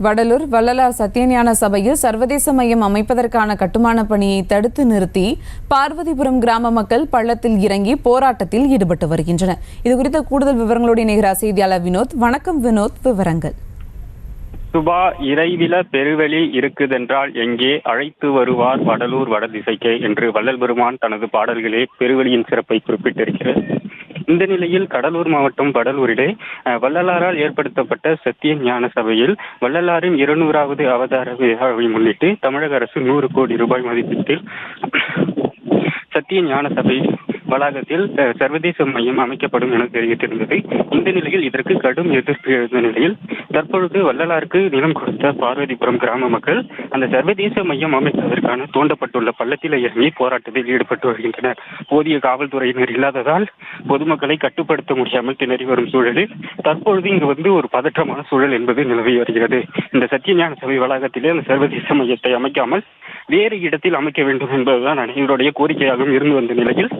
வடலூர் வள்ளலார் சத்தியஞான சபையில் சர்வதேச மையம் அமைப்பதற்கான கட்டுமான பணியை தடுத்து நிறுத்தி பார்வதிபுரம் கிராம மக்கள் பள்ளத்தில் இறங்கி போராட்டத்தில் ஈடுபட்டு வருகின்றனர். இதுகுறித்த கூடுதல் விவரங்களோடு இணைகிறார் செய்தியாளர் வினோத். வணக்கம் வினோத், விவரங்கள். சுபா, இறைவில பெருவெளி இருக்குதென்றால் எங்கே அழைத்து வருவார் வடலூர் வடதிசைக்கே என்று வள்ளல் பெருமான் தனது பாடல்களே பெருவெளியின் சிறப்பை குறிப்பிட்டிருக்கிறது. இந்த நிலையில் கடலூர் மாவட்டம் வடலூரிலே வள்ளலாரால் ஏற்படுத்தப்பட்ட சத்திய ஞான சபையில் வள்ளலாரின் 200வது அவதார விழாவை முன்னிட்டு தமிழக அரசு 100 கோடி ரூபாய் மதிப்பீட்டில் சத்திய ஞான சபை வளாகத்தில் சர்வதேச மையம் அமைக்கப்படும் என தெரிவித்திருந்தது. இந்த நிலையில் இதற்கு கடும் எதிர்ப்பு எழுந்த நிலையில் தற்பொழுது வள்ளலாருக்கு நிலம் கொடுத்த பார்வதிபுரம் கிராம மக்கள் அந்த சர்வதேச மையம் அமைப்பதற்கான தோண்டப்பட்டுள்ள பள்ளத்தில் இறங்கி போராட்டத்தில் ஈடுபட்டு வருகின்றனர். போதிய காவல்துறையினர் இல்லாததால் பொதுமக்களை கட்டுப்படுத்த முடியாமல் திணறி வரும் சூழலில் தற்பொழுது இங்கு ஒரு பதற்றமான சூழல் என்பது நிலவி வருகிறது. இந்த சத்திய ஞான சபை வளாகத்திலே அந்த சர்வதேச மையத்தை அமைக்காமல் வேறு இடத்தில் அமைக்க வேண்டும் என்பதுதான் அனைவருடைய கோரிக்கையாகவும் இருந்து வந்த நிலையில்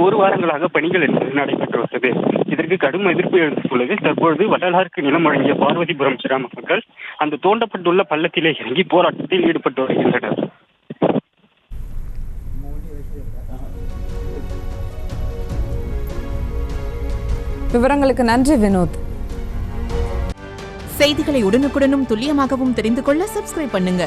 1 வாரங்களாக பணிகள் என்பது நடைபெற்று வந்தது. இதற்கு கடும் எதிர்ப்பு எழுந்துள்ளது. தற்பொழுது வள்ளலாருக்கு நிலம் வழங்கிய பார்வதிபுரம் கிராம மக்கள் அந்த தோண்டப்பட்டுள்ள பள்ளத்திலே இறங்கி போராட்டத்தில் ஈடுபட்டு வருகின்றனர். விவரங்களுக்கு நன்றி வினோத். செய்திகளை உடனுக்குடனும் துல்லியமாகவும் தெரிந்து கொள்ள சப்ஸ்கிரைப் பண்ணுங்க.